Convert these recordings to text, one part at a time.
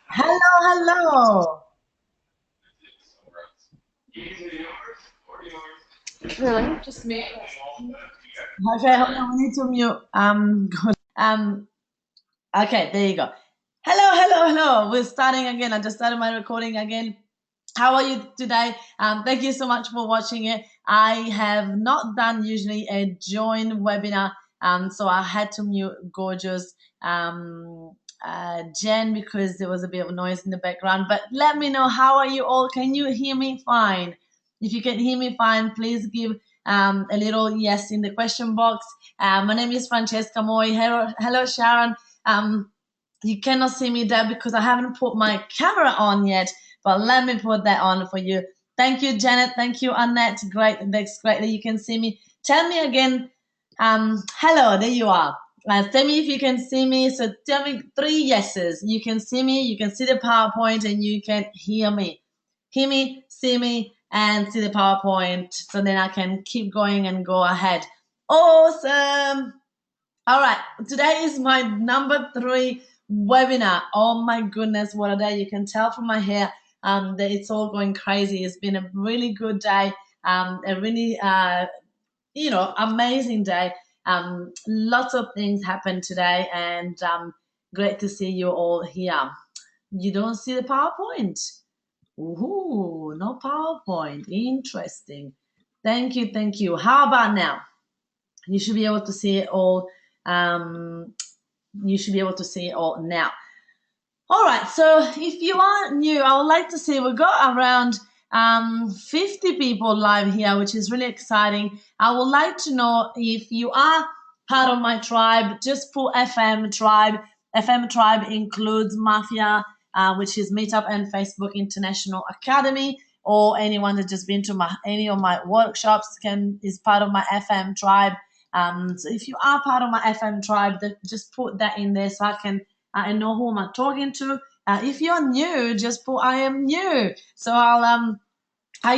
Hello, hello. Really? Just me? Okay, hold on. We need to mute. Um. Okay, there you go. Hello, hello, hello. We're starting again. I just started my recording again. How are you today? Thank you so much for watching it. I have not done usually a join webinar, so I had to mute gorgeous Jen because there was a bit of noise in the background. But let me know, how are you all? Can you hear me fine? If you can hear me fine, please give a little yes in the question box. My name is Francesca Moy. Hello, hello Sharon. Um, you cannot see me there because I haven't put my camera on yet, but let me put that on for you. Thank you, Janet. Thank you, Annette. Great. That's great that you can see me. Tell me again. Hello, there you are. Tell me if you can see me. So tell me three yeses. You can see me, you can see the PowerPoint, and you can hear me. Hear me, see me, and see the PowerPoint. So then I can keep going and go ahead. Awesome. All right, today is my number 3 webinar. Oh my goodness, what a day. You can tell from my hair that it's all going crazy. It's been a really good day, a really, amazing day. Lots of things happened today, and great to see you all here. You don't see the PowerPoint? Ooh, no PowerPoint. Interesting. Thank you, thank you. How about now? You should be able to see it all. Um, you should be able to see it all now. All right, so if you are new, I would like to say we got around 50 people live here, which is really exciting. I would like to know if you are part of my tribe. Just put FM tribe. FM tribe includes Mafia, which is Meetup and Facebook International Academy, or anyone that just been to any of my workshops is part of my FM tribe. So if you are part of my FM tribe, just put that in there so I know who I'm talking to. If you're new, just put I am new. So I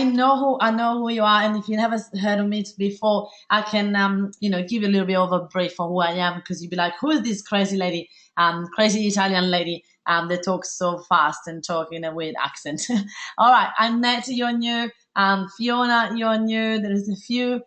know who you are, and if you never heard of me before, I can give you a little bit of a brief on who I am, because you'd be like, who is this crazy lady, crazy Italian lady that talks so fast and talk in a weird accent. All right, Annette, you're new. Fiona, you're new. There is a few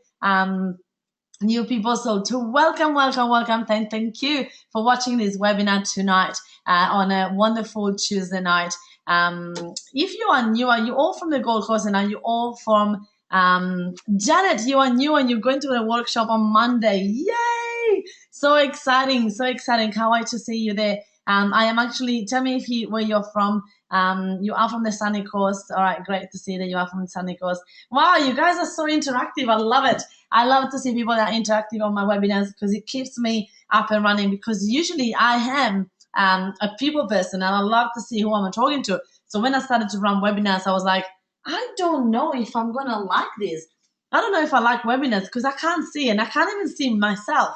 new people. So to welcome, welcome, welcome. Thank you for watching this webinar tonight on a wonderful Tuesday night. If you are new, are you all from the Gold Coast, and are you all from Janet? You are new and you're going to a workshop on Monday. Yay! So exciting, so exciting. Can't wait to see you there. I am actually, tell me where you're from. You are from the sunny coast. All right, great to see that you are from the sunny coast. Wow, you guys are so interactive. I love it. I love to see people that are interactive on my webinars, because it keeps me up and running, because usually I am a people person and I love to see who I'm talking to. So when I started to run webinars, I was like, I don't know if I'm going to like this. I don't know if I like webinars, because I can't see, and I can't even see myself.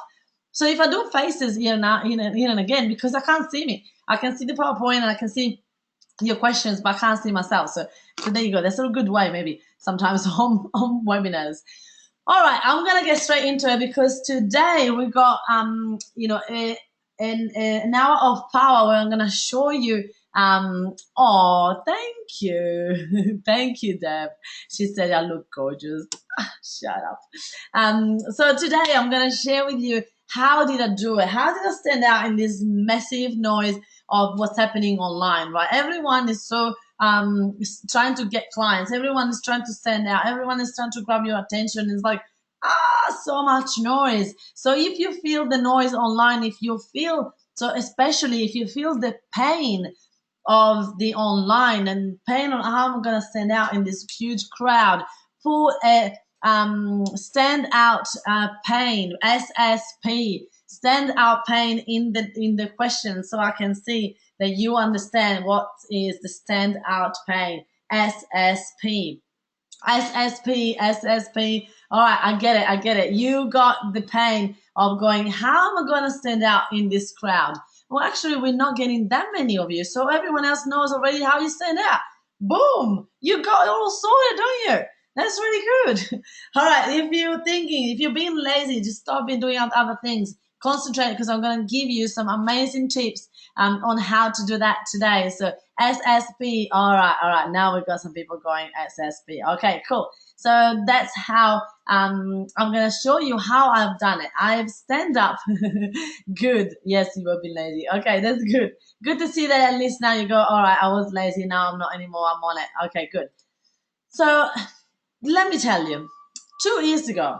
So if I do faces here and again, because I can't see me, I can see the PowerPoint and I can see your questions, but I can't see myself. So there you go. That's a good way, maybe sometimes on webinars. All right, I'm gonna get straight into it, because today we got an hour of power where I'm gonna show you. Oh, thank you, thank you, Deb. She said I look gorgeous. Shut up. So today I'm gonna share with you, how did I do it? How did I stand out in this massive noise of what's happening online? Right, everyone is so trying to get clients. Everyone is trying to stand out. Everyone is trying to grab your attention. It's like, so much noise. So if you feel the noise online, especially if you feel the pain of the online and pain on how I'm gonna stand out in this huge crowd, put a stand out pain, SSP, stand out pain in the question, so I can see that you understand what is the stand out pain, SSP. SSP, SSP. All right, I get it, I get it. You got the pain of going, how am I going to stand out in this crowd? Well, actually, we're not getting that many of you, so everyone else knows already how you stand out. Boom! You got it all sorted, don't you? That's really good. All right, if you're being lazy, just stop doing other things. concentrate because I'm going to give you some amazing tips on how to do that today. So SSP, all right. Now we've got some people going SSP. Okay, cool. So that's how I'm going to show you how I've done it. I've stand up. Good. Yes, you will be lazy. Okay, that's good. Good to see that at least now you go, all right, I was lazy. Now I'm not anymore. I'm on it. Okay, good. So let me tell you, 2 years ago,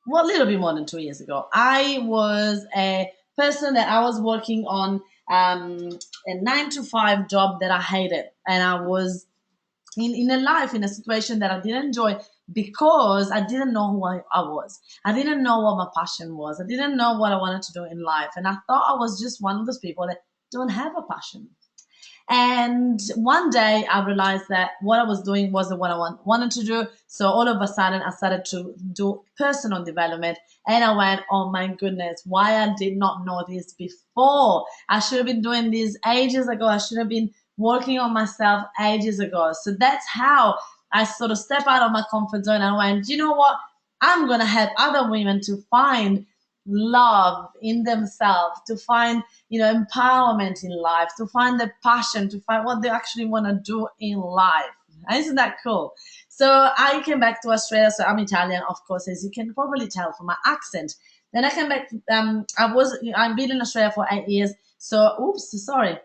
well, a little bit more than 2 years ago, I was a person that I was working on a 9 to 5 job that I hated. And I was in a life, in a situation that I didn't enjoy because I didn't know who I was. I didn't know what my passion was. I didn't know what I wanted to do in life. And I thought I was just one of those people that don't have a passion. And one day I realized that what I was doing wasn't what I wanted to do. So all of a sudden I started to do personal development and I went, oh my goodness, why I did not know this before. I should have been doing this ages ago. I should have been working on myself ages ago. So that's how I sort of step out of my comfort zone and went, you know what? I'm going to help other women to find love in themselves, to find empowerment in life, to find the passion, to find what they actually want to do in life. Isn't that cool? So I came back to Australia. So I'm Italian, of course, as you can probably tell from my accent. Then I came back. I've been in Australia for 8 years. So oops, sorry.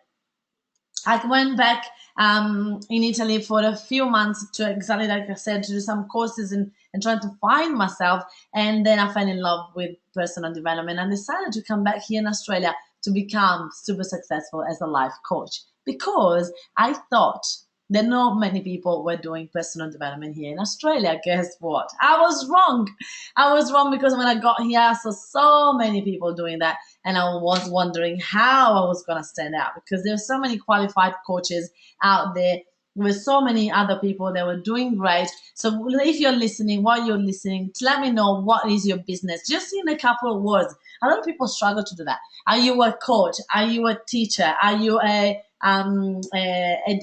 I went back in Italy for a few months to, exactly like I said, to do some courses and trying to find myself. And then I fell in love with personal development and decided to come back here in Australia to become super successful as a life coach because I thought that not many people were doing personal development here in Australia. Guess what? I was wrong. I was wrong because when I got here, I saw so many people doing that. And I was wondering how I was going to stand out because there's so many qualified coaches out there with so many other people that were doing great. So if you're listening, while you're listening, let me know what is your business. Just in a couple of words. A lot of people struggle to do that. Are you a coach? Are you a teacher? Are you a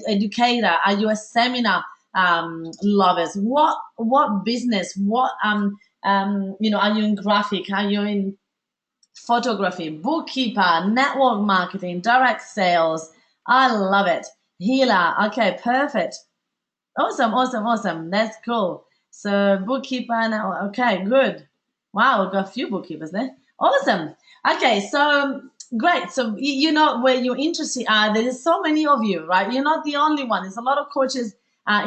educator? Are you a seminar lovers? What business? What are you in graphic? Are you in photography, bookkeeper, network marketing, direct sales? I love it. Healer. Okay, perfect. Awesome. That's cool. So bookkeeper network. Okay, good. Wow, we've got a few bookkeepers there. Awesome. Okay, so great. So you know where your interests are. There is so many of you, right? You're not the only one. There's a lot of coaches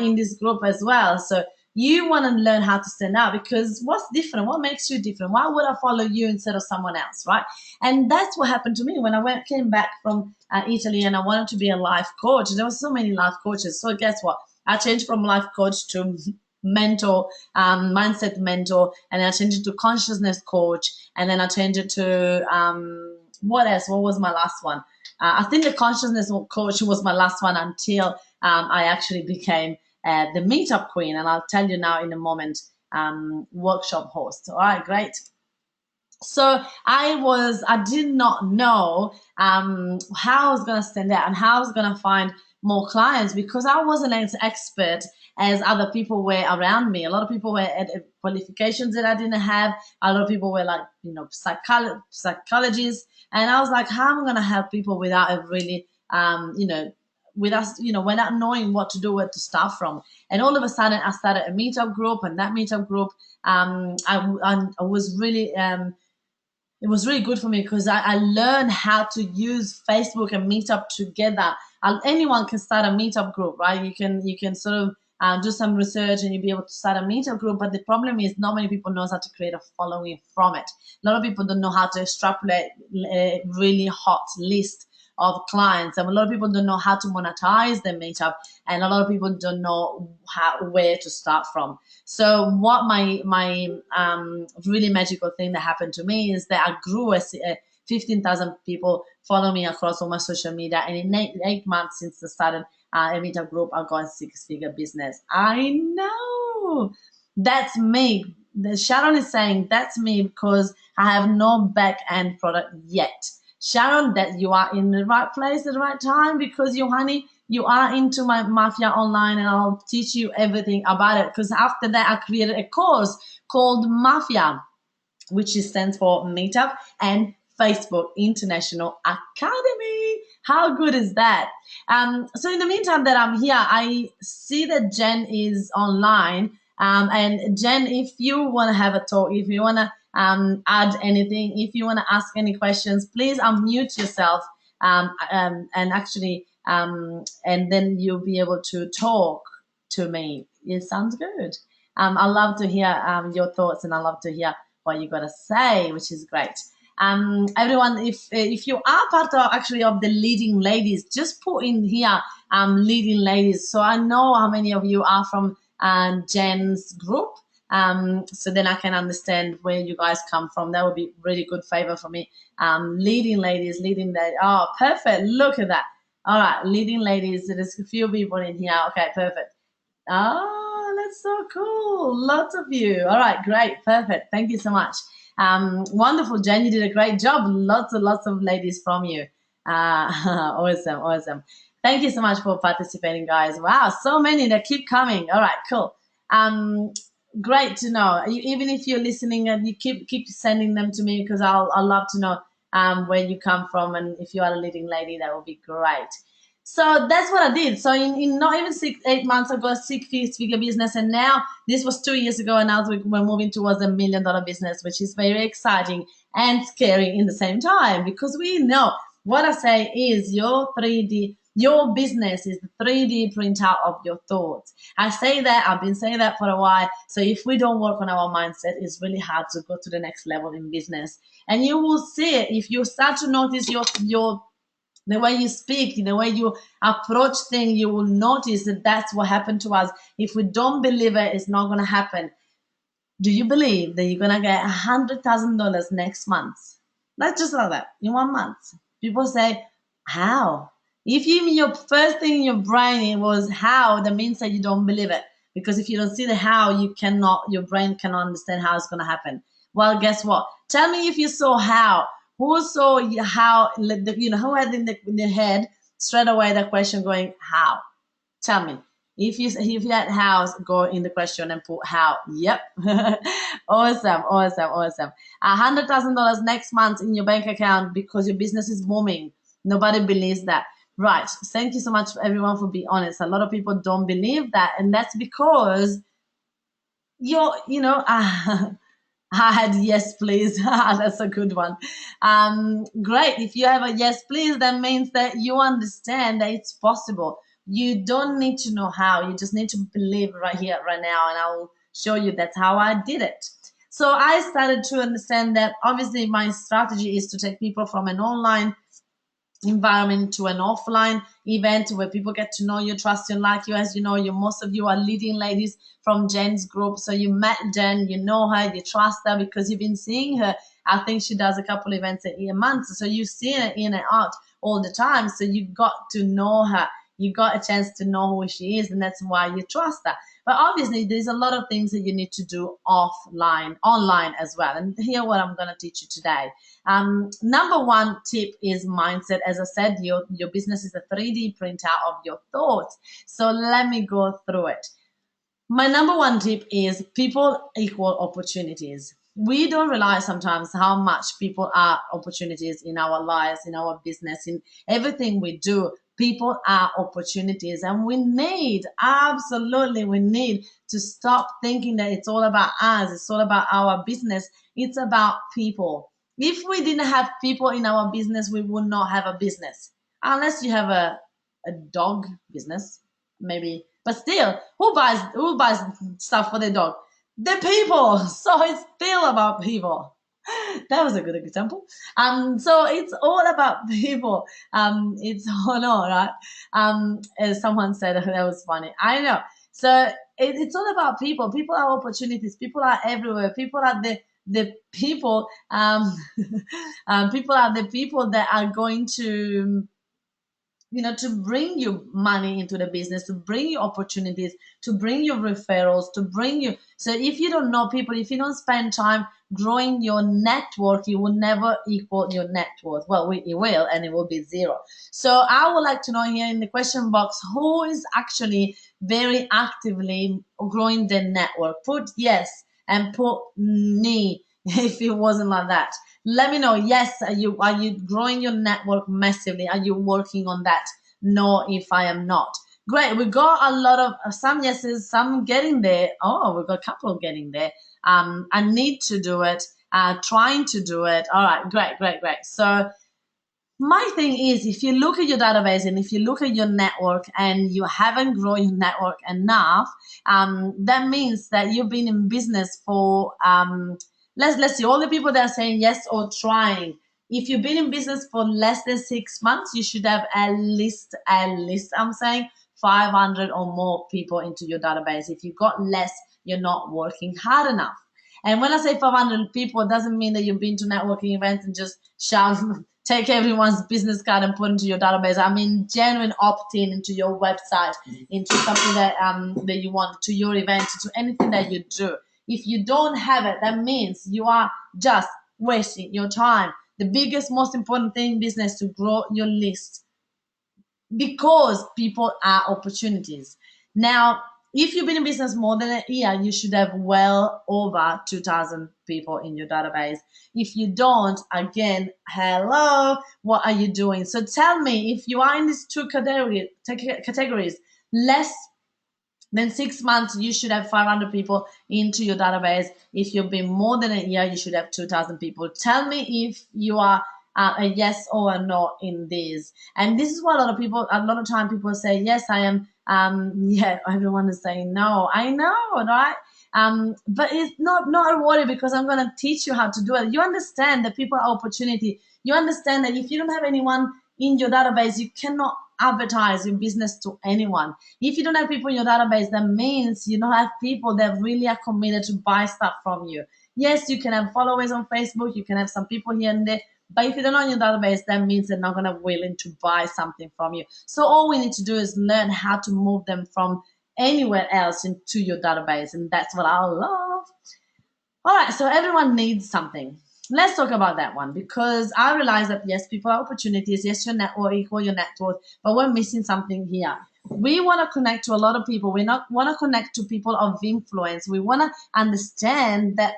in this group as well. So you want to learn how to stand out because what's different? What makes you different? Why would I follow you instead of someone else, right? And that's what happened to me when I came back from Italy and I wanted to be a life coach. There were so many life coaches. So guess what? I changed from life coach to mentor, mindset mentor, and then I changed it to consciousness coach, and then I changed it to what else? What was my last one? I think the consciousness coach was my last one until I actually became the meetup queen, and I'll tell you now in a moment, workshop host. All right, great. So I did not know how I was going to stand out and how I was going to find more clients because I wasn't as expert as other people were around me. A lot of people were at qualifications that I didn't have. A lot of people were like, psychologists. And I was like, how am I going to help people without really, without knowing what to do, where to start from. And all of a sudden I started a meetup group, and that meetup group, I was really, it was really good for me because I learned how to use Facebook and Meetup together. Anyone can start a Meetup group, right? You can sort of do some research and you'll be able to start a Meetup group. But the problem is not many people knows how to create a following from it. A lot of people don't know how to extrapolate a really hot list of clients, and a lot of people don't know how to monetize their meetup, and a lot of people don't know where to start from. So what my really magical thing that happened to me is that I grew 15,000 people follow me across all my social media, and in 8 months since I started a meetup group, I've got a 6-figure business. I know that's me. Sharon is saying that's me because I have no back end product yet. Sharon, that you are in the right place at the right time because you are into my Mafia Online, and I'll teach you everything about it. Because after that, I created a course called Mafia, which stands for Meetup and Facebook International Academy. How good is that? So in the meantime that I'm here, I see that Jen is online. And Jen, if you want to have a talk, if you want to add anything, if you want to ask any questions, please unmute yourself and actually, and then you'll be able to talk to me. It sounds good. I love to hear your thoughts, and I love to hear what you got to say, which is great. Everyone, if you are part of actually of the leading ladies, just put in here leading ladies, so I know how many of you are from Jen's group, so then I can understand where you guys come from. That would be really good favor for me. Leading ladies, oh, perfect, look at that. All right, leading ladies, there's a few people in here. Okay, perfect. Oh, that's so cool. Lots of you. All right, great. Perfect. Thank you so much. Wonderful, Jen. You did a great job. Lots and lots of ladies from you. Awesome, awesome. Thank you so much for participating, guys. Wow, so many that keep coming. All right, cool. Great to know. Even if you're listening and you keep sending them to me, because I'll love to know where you come from, and if you are a leading lady, that would be great. So that's what I did. So in not even 8 months ago, a six-figure business, and now this was 2 years ago, and now we're moving towards $1 million business, which is very exciting and scary in the same time, because we know what I say is your business is the 3D printout of your thoughts. I say that, I've been saying that for a while. So if we don't work on our mindset, it's really hard to go to the next level in business. And you will see it if you start to notice the way you speak, the way you approach things, you will notice that that's what happened to us. If we don't believe it, it's not going to happen. Do you believe that you're going to get $100,000 next month? That's just like that, in 1 month. People say, how? If even your first thing in your brain it was how, that means that you don't believe it. Because if you don't see the how, your brain cannot understand how it's going to happen. Well, guess what? Tell me if you saw how. Who saw how, who had in the head straight away the question going, how? Tell me. If you had house, go in the question and put how. Yep. Awesome. $100,000 next month in your bank account because your business is booming. Nobody believes that. Right. Thank you so much for everyone for being honest. A lot of people don't believe that, and that's because I had yes, please. That's a good one. Great. If you have a yes, please, that means that you understand that it's possible. You don't need to know how. You just need to believe right here, right now, and I will show you that's how I did it. So I started to understand that obviously my strategy is to take people from an online environment to an offline event where people get to know you, trust you, like you. As you know, most of you are leading ladies from Jen's group. So you met Jen, you know her, you trust her because you've been seeing her. I think she does a couple events a month. So you've seen her in and out all the time. So you got to know her. You got a chance to know who she is, and that's why you trust her. But obviously, there's a lot of things that you need to do online as well. And here what I'm going to teach you today. Number one tip is mindset. As I said, your business is a 3D printout of your thoughts. So let me go through it. My number one tip is people equal opportunities. We don't realize sometimes how much people are opportunities in our lives, in our business, in everything we do. People are opportunities, and we need to stop thinking that it's all about us, it's all about our business. It's about people. If we didn't have people in our business, we would not have a business. Unless you have a dog business, maybe. But still, who buys stuff for the dog? The people. So it's still about people. That was a good example. So it's all about people. It's all right. As someone said, that was funny. I know. So it's all about people. People are opportunities. People are everywhere. People are the people. People are the people that are going to to bring you money into the business, to bring you opportunities, to bring you referrals, to bring you. So if you don't know people, if you don't spend time growing your network, you will never equal your net worth. Well, you will, and it will be zero. So I would like to know here in the question box, who is actually very actively growing their network? Put yes and put me if it wasn't like that. Let me know. Yes, are you growing your network massively? Are you working on that? No, if I am not. Great. We got a lot of some yeses, some getting there. Oh, we got a couple getting there. I need to do it. Trying to do it. All right, great, great, great. So my thing is, if you look at your database and if you look at your network and you haven't grown your network enough, that means that you've been in business for let's see, all the people that are saying yes or trying. If you've been in business for less than 6 months, you should have at least I'm saying 500 or more people into your database. If you've got less, you're not working hard enough. And when I say 500 people, it doesn't mean that you've been to networking events and just shout, take everyone's business card and put into your database. I mean, genuine opt-in into your website, into something that you want, to your event, to anything that you do. If you don't have it, that means you are just wasting your time. The biggest, most important thing in business is to grow your list because people are opportunities. Now, if you've been in business more than a year, you should have well over 2,000 people in your database. If you don't, again, hello, what are you doing? So tell me, if you are in these two categories, less than 6 months, you should have 500 people into your database. If you've been more than a year, you should have 2,000 people. Tell me if you are a yes or a no in this. And this is what a lot of time people say, yes, I am. Yeah, everyone is saying no. I know, right? But it's not a worry because I'm going to teach you how to do it. You understand that people are opportunity. You understand that if you don't have anyone in your database, you cannot advertise your business to anyone. If you don't have people in your database, that means you don't have people that really are committed to buy stuff from you. Yes, you can have followers on Facebook, you can have some people here and there, but if you don't know your database, that means they're not going to be willing to buy something from you. So all we need to do is learn how to move them from anywhere else into your database, and that's what I love. All right, so everyone needs something. Let's talk about that one because I realize that yes, people are opportunities. Yes, your network equal your net worth, but we're missing something here. We want to connect to a lot of people. We not want to connect to people of influence. We want to understand that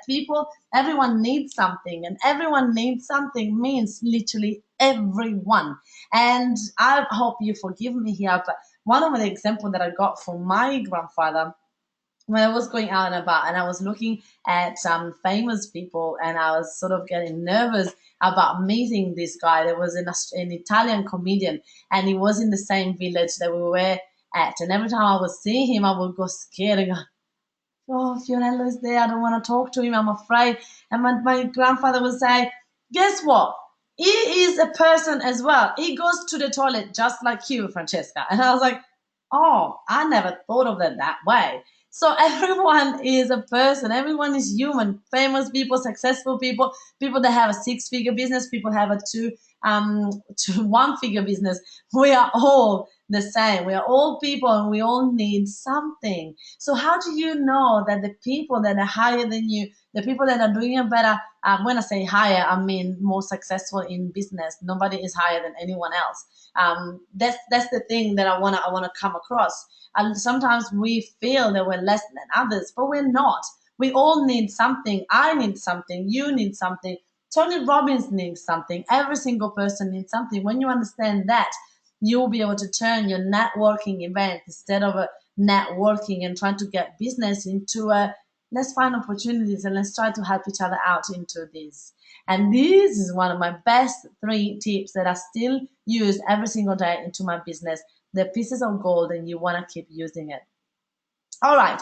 everyone needs something, and everyone needs something means literally everyone. And I hope you forgive me here, but one of the examples that I got from my grandfather when I was going out and about and I was looking at some famous people and I was sort of getting nervous about meeting this guy. There was an Italian comedian and he was in the same village that we were at. And every time I would see him, I would go scared and go, oh, Fiorello is there. I don't want to talk to him. I'm afraid. And my grandfather would say, guess what? He is a person as well. He goes to the toilet just like you, Francesca. And I was like, oh, I never thought of it that way. So everyone is a person. Everyone is human. Famous people, successful people, people that have a six-figure business, people have a two one-figure business. We are all the same. We are all people, and we all need something. So how do you know that the people that are higher than you, the people that are doing it better, when I say higher, I mean more successful in business. Nobody is higher than anyone else. That's the thing that I wanna come across. And sometimes we feel that we're less than others, but we're not. We all need something. I need something. You need something. Tony Robbins needs something. Every single person needs something. When you understand that, you'll be able to turn your networking event instead of a networking and trying to get business into a let's find opportunities and let's try to help each other out into this. And this is one of my best 3 tips that I still use every single day into my business. They're pieces of gold and you want to keep using it. All right.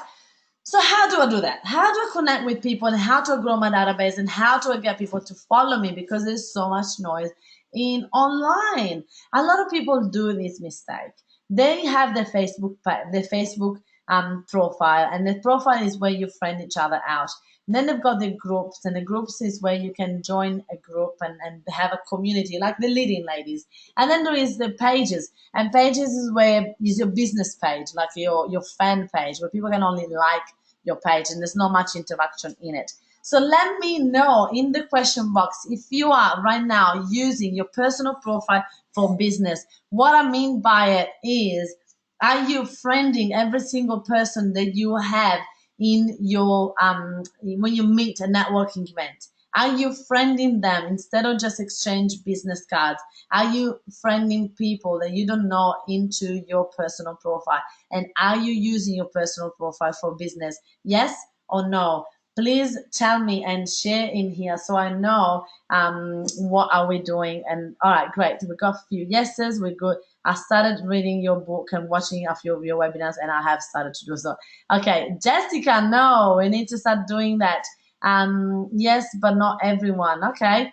So how do I do that? How do I connect with people and how to grow my database and how do I get people to follow me because there's so much noise in online. A lot of people do this mistake. They have their Facebook profile, and the profile is where you friend each other out. And then they've got the groups, and the groups is where you can join a group and have a community like the leading ladies. And then there is the pages, and pages is your business page, like your fan page, where people can only like your page, and there's not much interaction in it. So let me know in the question box if you are right now using your personal profile for business. What I mean by it is, are you friending every single person that you have in your when you meet a networking event? Are you friending them instead of just exchange business cards? Are you friending people that you don't know into your personal profile? And are you using your personal profile for business? Yes or no? Please tell me and share in here so I know what are we doing. And all right, great. We got a few yeses. We're good. I started reading your book and watching a few of your webinars, and I have started to do so. Okay, Jessica, no, we need to start doing that. Yes, but not everyone. Okay.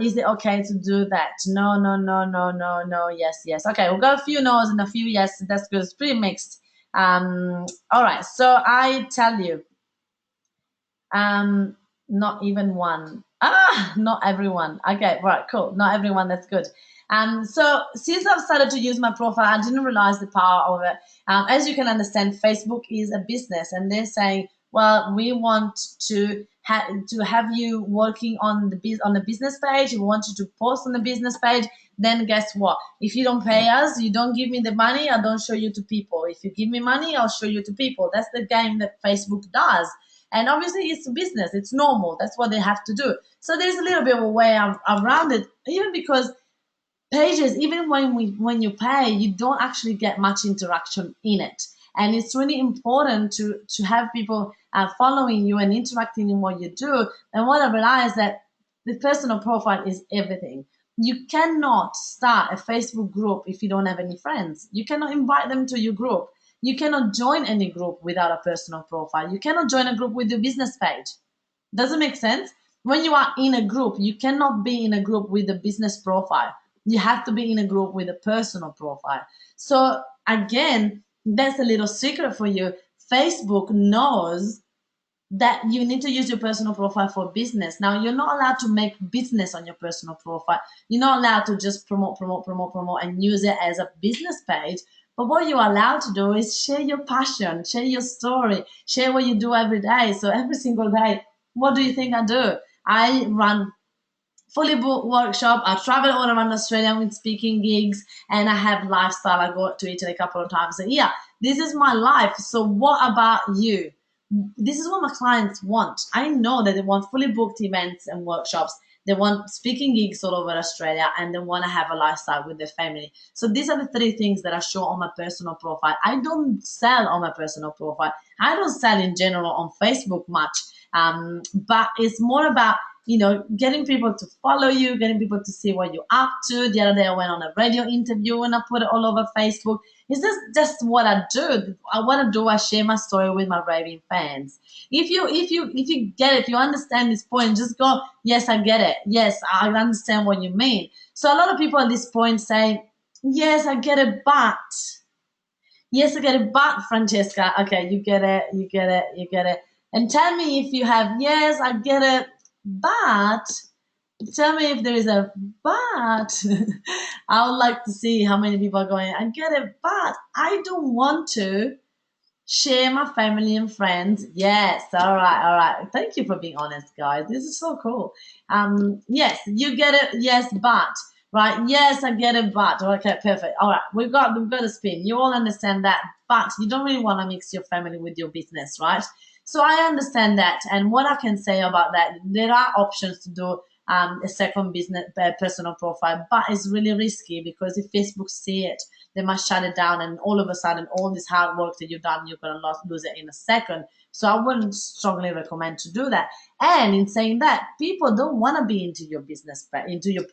Is it okay to do that? No, no, no, no, no, no. Yes, yes. Okay, we've got a few no's and a few yes. That's good. It's pretty mixed. All right. So I tell you, not even one. Not everyone. Okay, right, cool. Not everyone. That's good. So since I've started to use my profile, I didn't realize the power of it. As you can understand, Facebook is a business, and they're saying, well, we want to have you working on the business page. We want you to post on the business page. Then guess what? If you don't pay us, you don't give me the money, I don't show you to people. If you give me money, I'll show you to people. That's the game that Facebook does. And obviously, it's a business. It's normal. That's what they have to do. So there's a little bit of a way around it, even because pages, even when you pay, you don't actually get much interaction in it. And it's really important to have people following you and interacting in what you do. And what I realized that the personal profile is everything. You cannot start a Facebook group if you don't have any friends. You cannot invite them to your group. You cannot join any group without a personal profile. You cannot join a group with your business page. Does it make sense? When you are in a group, you cannot be in a group with a business profile. You have to be in a group with a personal profile. So again, that's a little secret for you. Facebook knows that you need to use your personal profile for business. Now, you're not allowed to make business on your personal profile. You're not allowed to just promote, and use it as a business page. But what you're allowed to do is share your passion, share your story, share what you do every day. So every single day, what do you think I do? I run fully booked workshop. I travel all around Australia with speaking gigs, and I have lifestyle. I go to Italy a couple of times a year. This is my life. So what about you? This is what my clients want. I know that they want fully booked events and workshops. They want speaking gigs all over Australia, and they want to have a lifestyle with their family. So these are the three things that I show on my personal profile. I don't sell on my personal profile. I don't sell in general on Facebook much. But it's more about, getting people to follow you, getting people to see what you're up to. The other day I went on a radio interview and I put it all over Facebook. It's just what I do. I share my story with my raving fans. If you get it, if you understand this point, just go, yes, I get it. Yes, I understand what you mean. So a lot of people at this point say, yes, I get it, but. Yes, I get it, but Francesca, okay, you get it. And tell me if you have, yes, I get it, but tell me if there is a but. I would like to see how many people are going, I get it, but I don't want to share my family and friends. Yes, all right. Thank you for being honest, guys. This is so cool. Yes, you get it, yes, but. Right, yes, I get it, but. Okay, perfect. All right, we've got a spin. You all understand that, but you don't really want to mix your family with your business, right? So I understand that, and what I can say about that, there are options to do a second business personal profile, but it's really risky because if Facebook see it, they might shut it down, and all of a sudden, all this hard work that you've done, you're gonna lose it in a second. So I wouldn't strongly recommend to do that. And in saying that, people don't want to be into your business, into your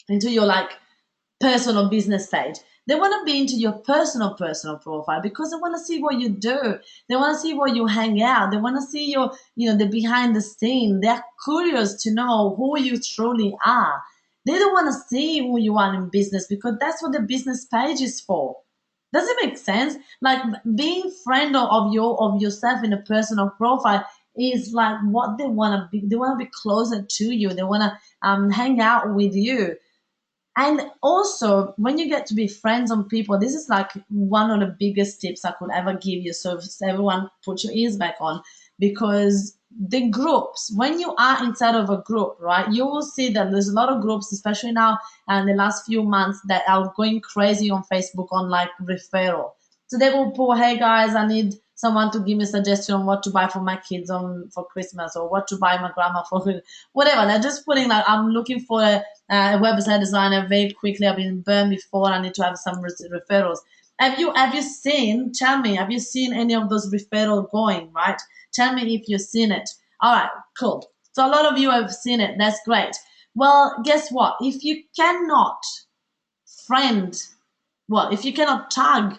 into your personal business page. They want to be into your personal profile because they want to see what you do. They want to see where you hang out. They want to see your, the behind the scene. They're curious to know who you truly are. They don't want to see who you are in business because that's what the business page is for. Does it make sense? Like being friend of yourself in a personal profile is like what they want to be. They want to be closer to you. They want to hang out with you. And also, when you get to be friends on people, this is like one of the biggest tips I could ever give you. So everyone put your ears back on, because the groups, when you are inside of a group, right, you will see that there's a lot of groups, especially now and the last few months, that are going crazy on Facebook on referral. So they will put, hey guys, I need someone to give me a suggestion on what to buy for my kids for Christmas, or what to buy my grandma for whatever. They're just putting like, I'm looking for a website designer very quickly. I've been burned before. I need to have some referrals. Have you seen? Tell me, have you seen any of those referrals going? Right? Tell me if you've seen it. All right, cool. So a lot of you have seen it. That's great. Well, guess what? If you cannot friend, if you cannot tag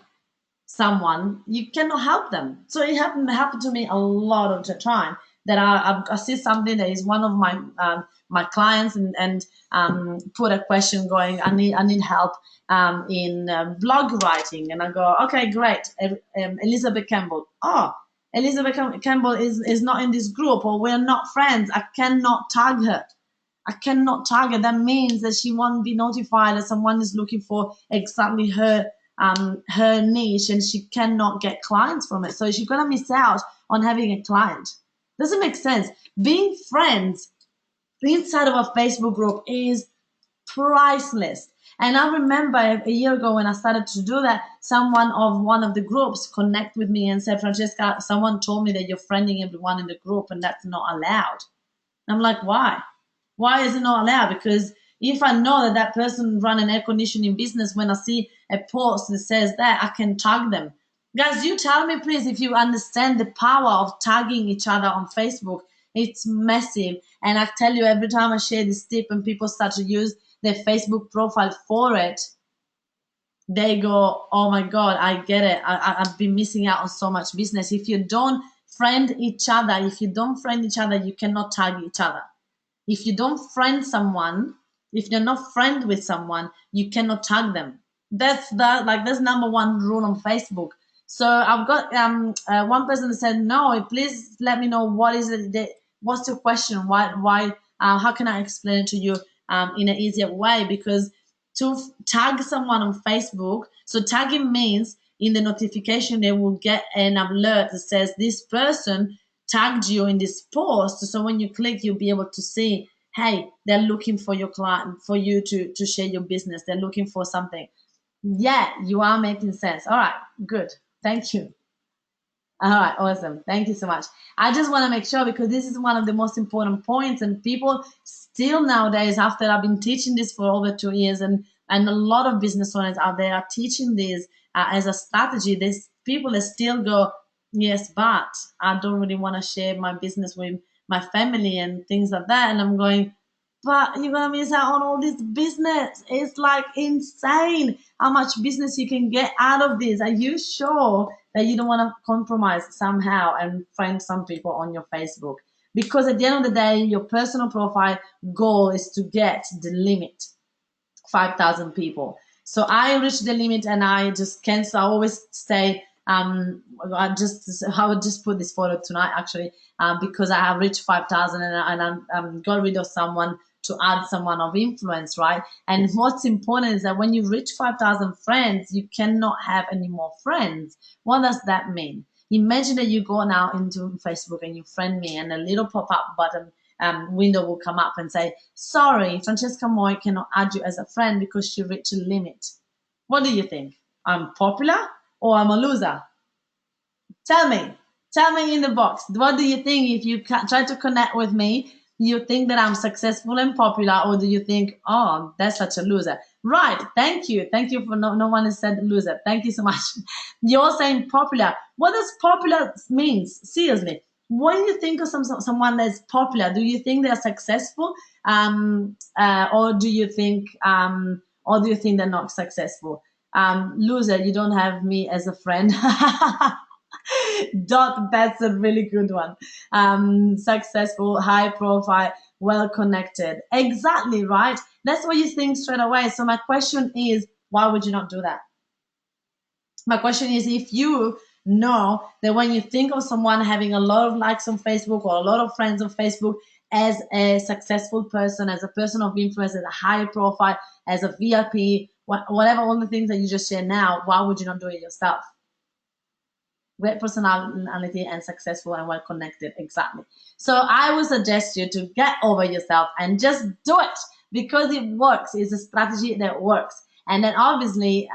someone, you cannot help them. So it happened to me a lot of the time that I see something that is one of my clients and put a question going, I need help in blog writing, and I go, okay, great, Elizabeth Campbell. Oh, Elizabeth Campbell is not in this group, or we're not friends. I cannot tag her. I cannot tag her. That means that she won't be notified that someone is looking for exactly her niche, and she cannot get clients from it. So she's gonna miss out on having a client. Doesn't make sense. Being friends inside of a Facebook group is priceless. And I remember a year ago when I started to do that, someone of one of the groups connect with me and said, Francesca, someone told me that you're friending everyone in the group and that's not allowed. I'm like, why? Why is it not allowed? Because if I know that person run an air conditioning business, when I see a post that says that, I can tag them. Guys, you tell me, please, if you understand the power of tagging each other on Facebook. It's massive. And I tell you, every time I share this tip and people start to use their Facebook profile for it, they go, oh my God, I get it. I've been missing out on so much business. If you don't friend each other, you cannot tag each other. If you don't friend someone, if you're not friend with someone, you cannot tag them. That's number one rule on Facebook. So I've got one person that said, no, please let me know what is it, what's your question? Why, how can I explain it to you in an easier way? Because to tag someone on Facebook, so tagging means in the notification, they will get an alert that says this person tagged you in this post. So when you click, you'll be able to see, hey, they're looking for your client, for you to share your business. They're looking for something. Yeah, you are making sense. All right, good. Thank you. All right, awesome. Thank you so much. I just want to make sure, because this is one of the most important points, and people still nowadays, after I've been teaching this for over 2 years, and a lot of business owners out there are teaching this as a strategy. There's people that still go, yes, but I don't really want to share my business with my family and things like that. And I'm going, but you're gonna miss out on all this business. It's like insane how much business you can get out of this. Are you sure that you don't want to compromise somehow and friend some people on your Facebook? Because at the end of the day, your personal profile goal is to get the limit, 5,000 people. So I reached the limit and I just cancel. I always say, I would just put this photo tonight actually, because I have reached 5,000 and I got rid of someone to add someone of influence, right? And what's important is that when you reach 5,000 friends, you cannot have any more friends. What does that mean? Imagine that you go now into Facebook and you friend me, and a little pop-up button window will come up and say, sorry, Francesca Moy cannot add you as a friend because she reached a limit. What do you think? I'm popular or I'm a loser? Tell me in the box. What do you think? If you try to connect with me, you think that I'm successful and popular, or do you think, oh, that's such a loser? Right. Thank you for no one has said loser. Thank you so much. You're saying popular. What does popular means? Seriously. When you think of someone that's popular, do you think they're successful, or do you think they're not successful? Loser, you don't have me as a friend. That's a really good one. Successful, high profile, well connected. Exactly, right? That's what you think straight away. So my question is, why would you not do that? My question is, if you know that when you think of someone having a lot of likes on Facebook or a lot of friends on Facebook as a successful person, as a person of influence, as a high profile, as a VIP, whatever, all the things that you just shared now, why would you not do it yourself? Great personality and successful and well connected. Exactly. So I would suggest you to get over yourself and just do it, because it works. It's a strategy that works. And then obviously,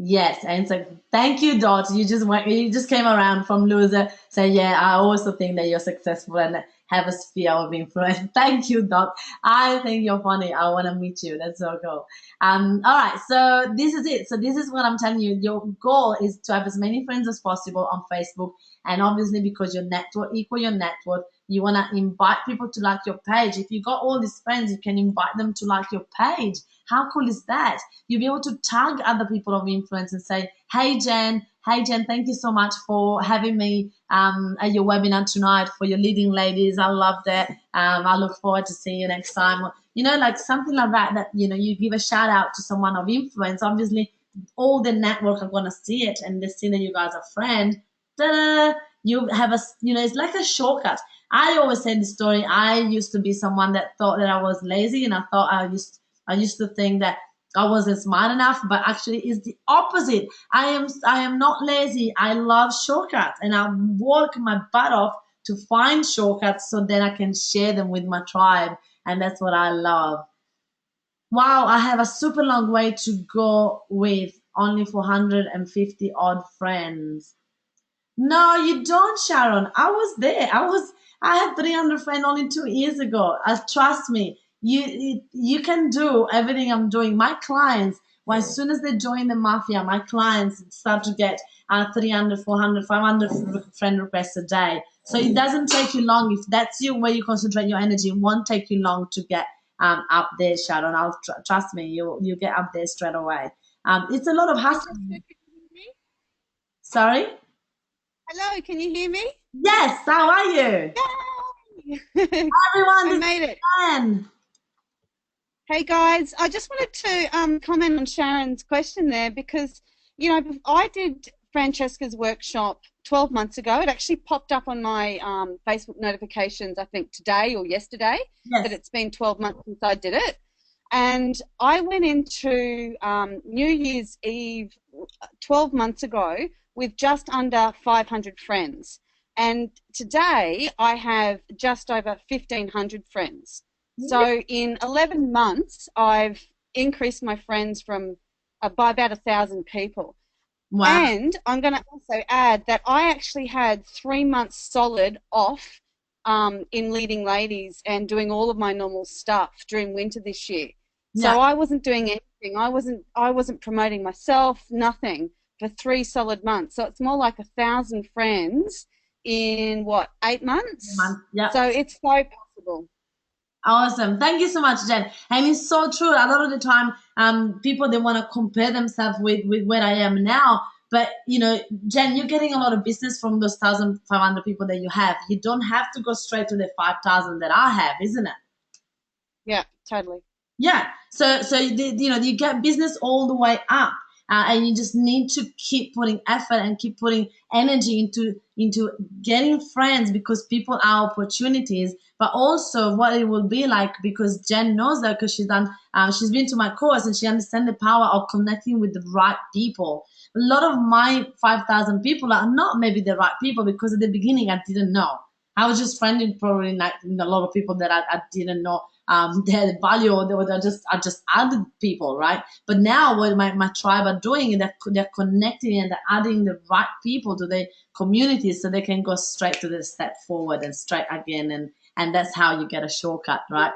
Yes, and it's like, thank you, Dot. You just came around from loser. Say, yeah, I also think that you're successful and have a sphere of influence. Thank you, Dot. I think you're funny. I want to meet you. That's so cool. All right, so this is it. So this is what I'm telling you. Your goal is to have as many friends as possible on Facebook, and obviously because your network equal your network, you want to invite people to like your page. If you got all these friends, you can invite them to like your page. How cool is that? You'll be able to tag other people of influence and say, hey Jen, thank you so much for having me at your webinar tonight for your leading ladies. I loved it. I look forward to seeing you next time. You know, like something like that, that, you know, you give a shout out to someone of influence. Obviously, all the network are going to see it and they see that you guys are friends. Ta-da! You have you know, it's like a shortcut. I always say the story. I used to be someone that thought that I was lazy, and I used to think that I wasn't smart enough, but actually it's the opposite. I am not lazy. I love shortcuts, and I work my butt off to find shortcuts so then I can share them with my tribe, and that's what I love. Wow, I have a super long way to go with only 450 odd friends. No, you don't, Sharon. I was there. I had 300 friends only 2 years ago. Trust me. You can do everything I'm doing. My clients, well, as soon as they join the mafia, my clients start to get 300, 400, 500 friend requests a day. So it doesn't take you long. If that's you where you concentrate your energy, it won't take you long to get up there, Sharon. Trust me, you get up there straight away. It's a lot of hustle. Francesca, can you hear me? Sorry. Hello, can you hear me? Yes, how are you? Yay! Everyone, I this is made it. Anne. Hey guys, I just wanted to comment on Sharon's question there because, you know, I did Francesca's workshop 12 months ago. It actually popped up on my Facebook notifications, I think today or yesterday, that Yes. it's been 12 months since I did it. And I went into New Year's Eve 12 months ago with just under 500 friends. And today I have just over 1,500 friends. So in 11 months, I've increased my friends from by about 1,000 people. Wow. And I'm going to also add that I actually had 3 months solid off in leading ladies and doing all of my normal stuff during winter this year. Yeah. So I wasn't doing anything. I wasn't promoting myself, nothing for 3 solid months. So it's more like 1,000 friends in what, 8 months? Yeah. So it's so possible. Awesome. Thank you so much, Jen. And it's so true. A lot of the time, people they want to compare themselves with where I am now. But you know, Jen, you're getting a lot of business from those 1,500 people that you have. You don't have to go straight to the 5,000 that I have, isn't it? Yeah, totally. Yeah. So you know, you get business all the way up, and you just need to keep putting effort and keep putting energy into getting friends because people are opportunities, but also what it will be like because Jen knows that because she's been to my course and she understands the power of connecting with the right people. A lot of my 5,000 people are not maybe the right people because at the beginning I didn't know. I was just friendly probably like a lot of people that I didn't know their value or they were just added people, right? But now what my tribe are doing is they're connecting and they're adding the right people to the community so they can go straight to the step forward and straight again and that's how you get a shortcut, right?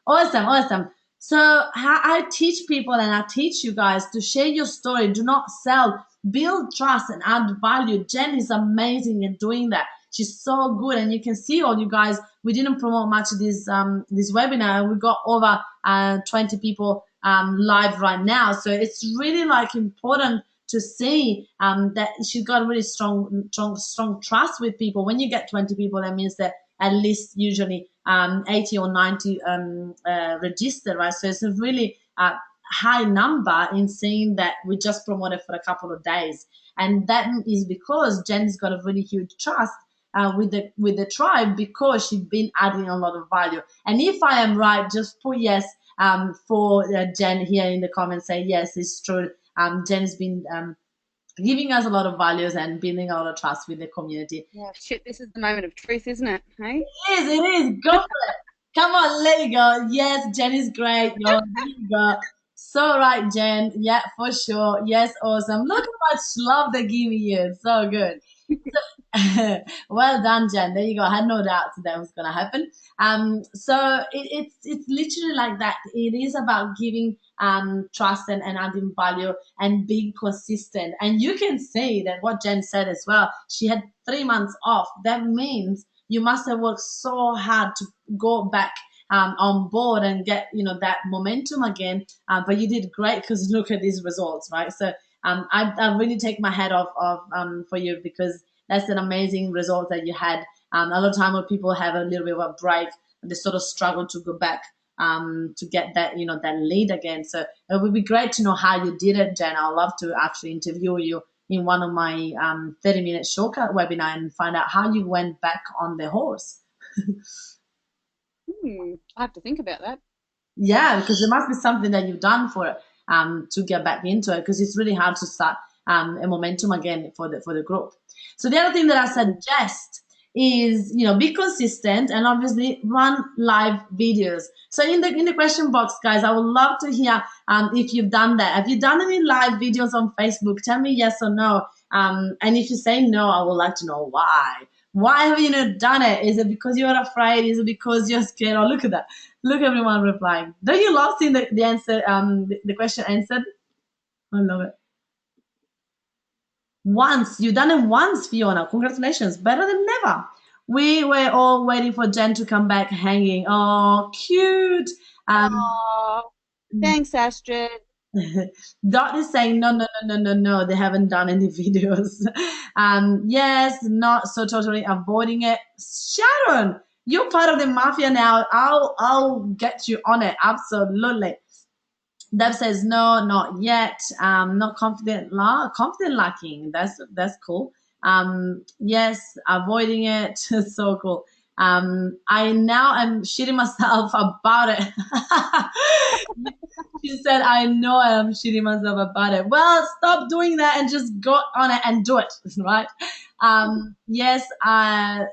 Awesome. So I teach people and I teach you guys to share your story. Do not sell. Build trust and add value. Jen is amazing in doing that. She's so good, and you can see all you guys. We didn't promote much of this webinar. We got over 20 people live right now, so it's really like important to see that she's got really strong trust with people. When you get 20 people, that means that at least usually 80 or 90 registered, right? So it's a really high number in seeing that we just promoted for a couple of days, and that is because Jen's got a really huge trust with the tribe because she's been adding a lot of value. And if I am right, just put yes for Jen here in the comments. Say yes, it's true. Jen has been giving us a lot of values and building a lot of trust with the community. Yeah, shit, this is the moment of truth, isn't it? Hey? It is. Go for it. Come on, let it go. Yes, Jen is great. Yo, there you go. So right, Jen. Yeah, for sure. Yes, awesome. Look how much love they're giving you. So good. Well done, Jen. There you go. I had no doubt that was gonna happen. So it's literally like that. It is about giving trust and adding value and being consistent. And you can say that what Jen said as well. She had 3 months off. That means you must have worked so hard to go back on board and get that momentum again. But you did great because look at these results, right? So I really take my hat off for you because that's an amazing result that you had. A lot of time when people have a little bit of a break, they sort of struggle to go back to get that that lead again. So it would be great to know how you did it, Jen. I'd love to actually interview you in one of my 30-minute shortcut webinar and find out how you went back on the horse. I have to think about that. Yeah, because there must be something that you've done for to get back into it because it's really hard to start a momentum again for the group. So the other thing that I suggest is be consistent and obviously run live videos. So in the question box, guys, I would love to hear if you've done that. Have you done any live videos on Facebook? Tell me yes or no. And if you say no, I would like to know why. Why have you not done it? Is it because you're afraid? Is it because you're scared? Oh, look at that. Look, everyone replying. Don't you love seeing the answer, the question answered? I love it. Once. You've done it once, Fiona. Congratulations. Better than never. We were all waiting for Jen to come back hanging. Oh, cute. Oh, thanks, Astrid. Dot is saying no. They haven't done any videos. Yes, not so totally avoiding it. Sharon, you're part of the mafia now. I'll get you on it. Absolutely. Deb says no, not yet. Not confident. Confident lacking. That's cool. Yes, avoiding it. So cool. I now am shitting myself about it. She said, I know I am shitting myself about it. Well, stop doing that and just go on it and do it, right? Yes,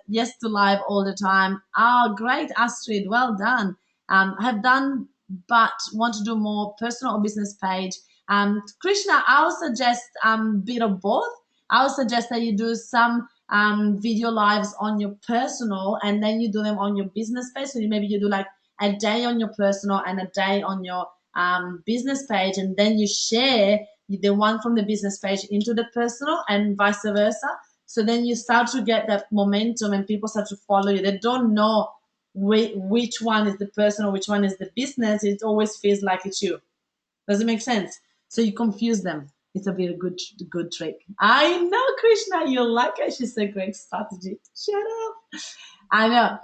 yes to live all the time. Oh, great, Astrid. Well done. Have done, but want to do more personal or business page. Krishna, I'll suggest bit of both. I'll suggest that you do some video lives on your personal and then you do them on your business page. So maybe you do like a day on your personal and a day on your business page, and then you share the one from the business page into the personal and vice versa. So then you start to get that momentum and people start to follow you. They don't know which one is the personal, which one is the business. It always feels like it's you. Does it make sense? So you confuse them. It's a very good trick. I know, Krishna, you like it. She's a great strategy. Shut up. I know.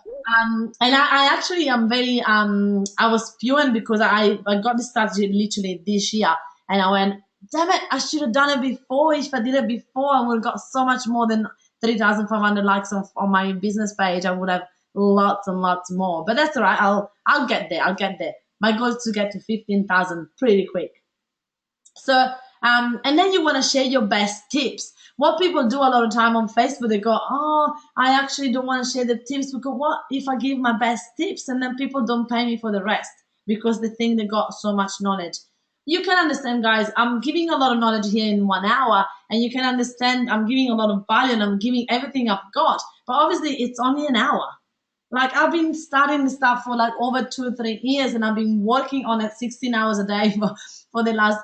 And I actually am very I was spewing because I got this strategy literally this year and I went, damn it, I should have done it before. If I did it before, I would have got so much more than 3,500 likes on my business page. I would have lots and lots more. But that's all right. I'll get there. I'll get there. My goal is to get to 15,000 pretty quick. So, and then you want to share your best tips. What people do a lot of time on Facebook, they go, oh, I actually don't want to share the tips because what if I give my best tips and then people don't pay me for the rest because they think they got so much knowledge. You can understand, guys, I'm giving a lot of knowledge here in 1 hour and you can understand I'm giving a lot of value and I'm giving everything I've got. But obviously it's only an hour. Like I've been studying this stuff for like over 2-3 years, and I've been working on it 16 hours a day for the last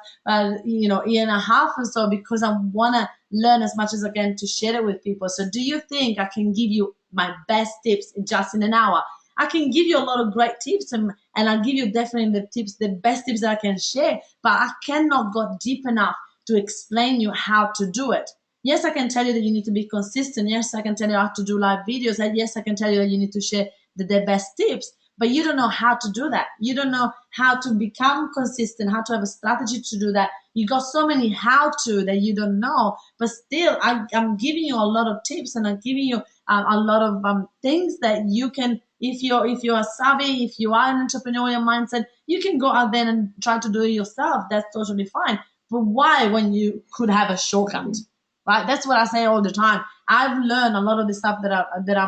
year and a half or so because I want to learn as much as I can to share it with people. So do you think I can give you my best tips just in an hour? I can give you a lot of great tips and I'll give you definitely the best tips that I can share, but I cannot go deep enough to explain you how to do it. Yes, I can tell you that you need to be consistent. Yes, I can tell you how to do live videos. And yes, I can tell you that you need to share the best tips, but you don't know how to do that. You don't know how to become consistent, how to have a strategy to do that. You got so many how to that you don't know, but still I'm giving you a lot of tips and I'm giving you a lot of things that you can, if you're savvy, if you are an entrepreneurial mindset, you can go out there and try to do it yourself. That's totally fine. But why when you could have a shortcut? Right? That's what I say all the time. I've learned a lot of the stuff that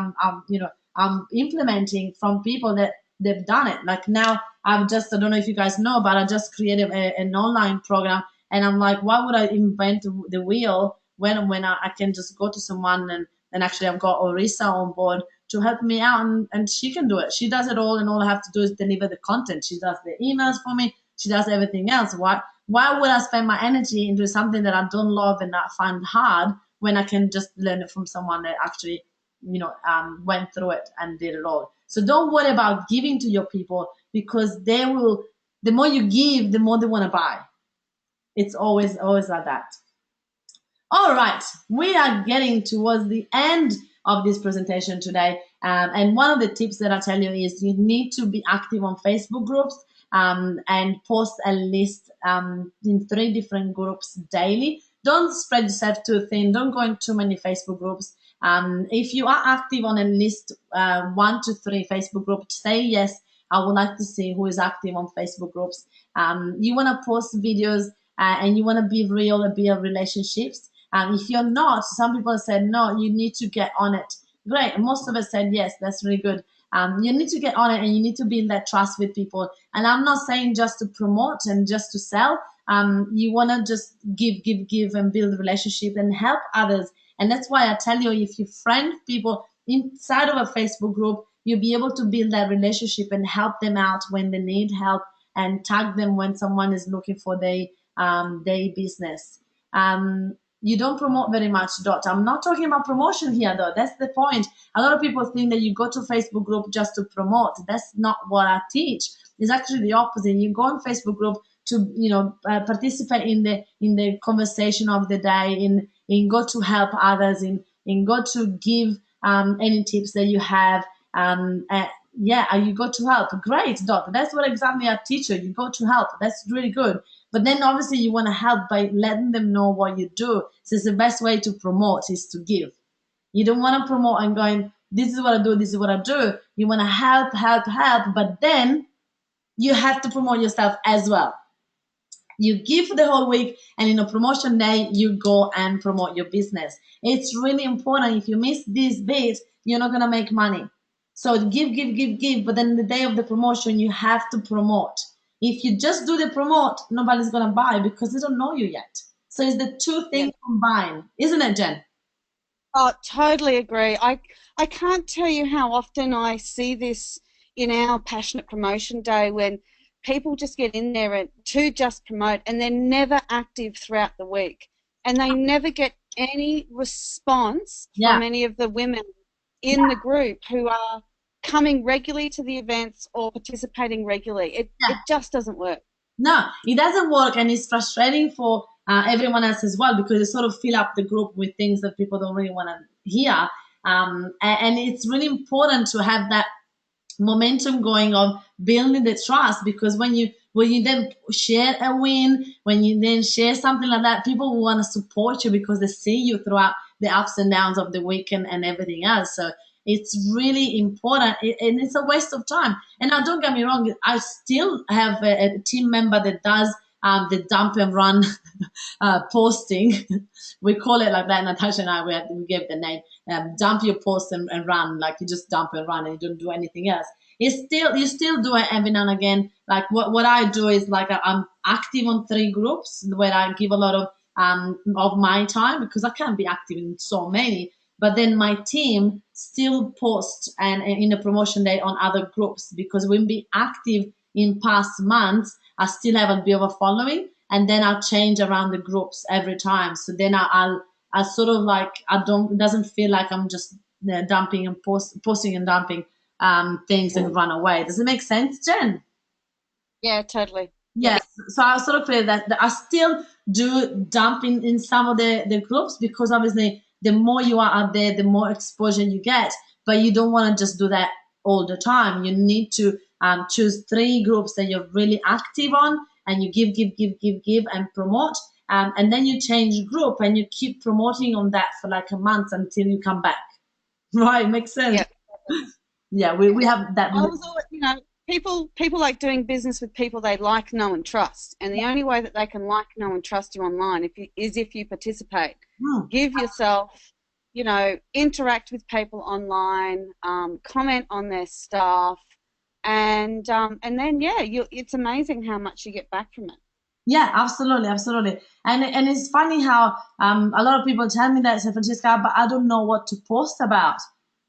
I'm implementing from people that they've done it. Like now, I don't know if you guys know, but I just created an online program, and I'm like, why would I invent the wheel when I can just go to someone, and actually I've got Orisa on board to help me out, and she can do it. She does it all, and all I have to do is deliver the content. She does the emails for me. She does everything else. Why would I spend my energy into something that I don't love and I find hard when I can just learn it from someone that actually, went through it and did it all? So don't worry about giving to your people, because they will. The more you give, the more they want to buy. It's always like that. All right, we are getting towards the end of this presentation today. And one of the tips that I tell you is you need to be active on Facebook groups, and post at least in 3 different groups daily. Don't spread yourself too thin. Don't go in too many Facebook groups. If you are active on at least 1 to 3 Facebook groups, say yes. I would like to see who is active on Facebook groups. You want to post videos, and you want to be real and build relationships. If you're not, some people said, no, you need to get on it. Great. Most of us said, yes, that's really good. You need to get on it, and you need to build that trust with people. And I'm not saying just to promote and just to sell. You want to just give and build a relationship and help others. And that's why I tell you, if you friend people inside of a Facebook group, you'll be able to build that relationship and help them out when they need help, and tag them when someone is looking for their business. You don't promote very much, Dot. I'm not talking about promotion here, though. That's the point. A lot of people think that you go to Facebook group just to promote. That's not what I teach. It's actually the opposite. You go on Facebook group to, participate in the conversation of the day, in go to help others, in go to give any tips that you have. You go to help. Great, Dot. That's what exactly I teach you. You go to help. That's really good. But then obviously you want to help by letting them know what you do. So it's the best way to promote is to give. You don't want to promote and going, this is what I do, this is what I do. You want to help, but then you have to promote yourself as well. You give for the whole week, and in a promotion day, you go and promote your business. It's really important. If you miss this bit, you're not going to make money. So give. But then the day of the promotion, you have to promote. If you just do the promote, nobody's going to buy because they don't know you yet. So it's the 2 things combined. Isn't it, Jen? Oh, totally agree. I can't tell you how often I see this in our Passionate Promotion Day, when people just get in there to just promote, and they're never active throughout the week, and they never get any response from any of the women in the group who are coming regularly to the events or participating regularly. It just doesn't work. No, it doesn't work, and it's frustrating for everyone else as well, because they sort of fill up the group with things that people don't really want to hear. And it's really important to have that momentum going of building the trust, because when you then share a win, when you then share something like that, people will want to support you because they see you throughout the ups and downs of the week and everything else. So it's really important, and it's a waste of time. And now, don't get me wrong, I still have a team member that does the dump and run posting. We call it like that. Natasha and I, we gave the name, dump your post and run. Like you just dump and run and you don't do anything else. You still do it every now and again. Like what I do is, like, I'm active on 3 groups where I give a lot of my time, because I can't be active in so many. But then my team still posts and in a promotion day on other groups, because we'll be active in past months. I still have a bit of a following, and then I'll change around the groups every time. So then I'll sort of like, it doesn't feel like I'm just dumping and posting and dumping things and run away. Does it make sense, Jen? Yeah, totally. Yes. So I sort of feel that I still do dumping in some of the groups, because obviously the more you are out there, the more exposure you get. But you don't want to just do that all the time. You need to choose 3 groups that you're really active on, and you give and promote. And then you change group and you keep promoting on that for like a month until you come back. Right? Makes sense. Yeah, we have that. I was always, people like doing business with people they like, know, and trust. And the only way that they can like, know, and trust you online is if you participate. Give yourself, interact with people online, comment on their stuff, and then it's amazing how much you get back from it. Yeah, absolutely, absolutely. And it's funny how a lot of people tell me that, say, Francesca, but I don't know what to post about.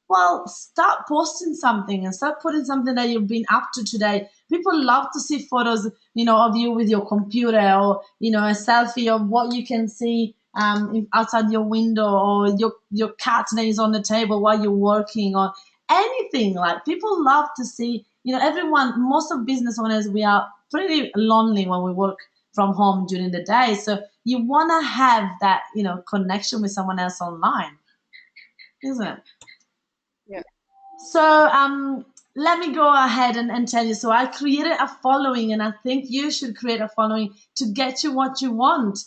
Well, start posting something and start putting something that you've been up to today. People love to see photos, of you with your computer, or a selfie of what you can see outside your window, or your cat that is on the table while you're working, or anything. Like, people love to see. Everyone, most of business owners, we are pretty lonely when we work from home during the day. So you want to have that, connection with someone else online, isn't it? Yeah. So let me go ahead and tell you. So I created a following, and I think you should create a following to get you what you want.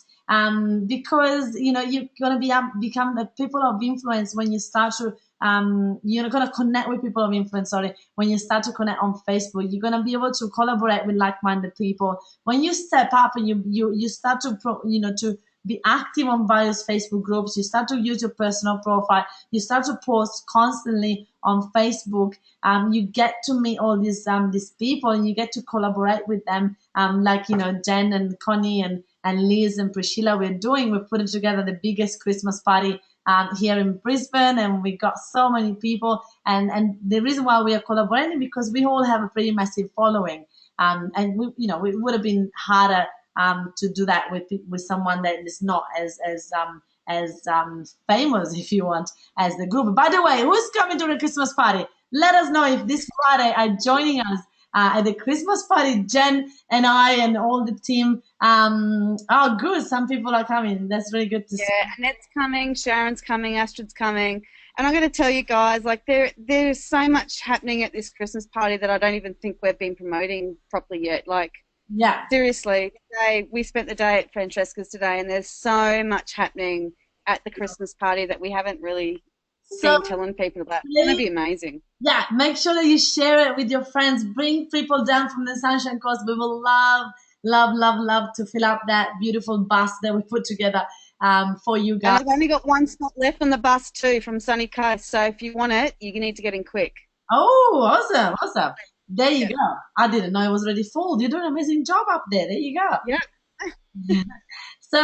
Because you're gonna become the people of influence when you start to you're gonna connect with people of influence. Sorry, when you start to connect on Facebook, you're gonna be able to collaborate with like-minded people. When you step up and you start to to be active on various Facebook groups, you start to use your personal profile, you start to post constantly on Facebook. You get to meet all these people, and you get to collaborate with them. Like Jen and Connie and Liz and Priscilla, we're putting together the biggest Christmas party here in Brisbane, and we got so many people. And the reason why we are collaborating, because we all have a pretty massive following. And we, it would have been harder to do that with someone that is not as famous, if you want, as the group. By the way, who's coming to the Christmas party? Let us know if this Friday are joining us at the Christmas party. Jen and I and all the team. Oh, good. Some people are coming. That's really good to see. Yeah, Annette's coming, Sharon's coming, Astrid's coming. And I'm going to tell you guys, like, there's so much happening at this Christmas party that I don't even think we've been promoting properly yet. Like, Yeah. seriously, today, we spent the day at Francesca's today, and there's so much happening at the Christmas party that we haven't really been telling people about. It's going to be amazing. Yeah, make sure that you share it with your friends. Bring people down from the Sunshine Coast. We will love to fill up that beautiful bus that we put together for you guys. And I've only got one spot left on the bus too from Sunny Coast, so if you want it, you need to get in quick. Oh, awesome. There you go. I didn't know it was already full. You're doing an amazing job up there. There you go. Yeah. So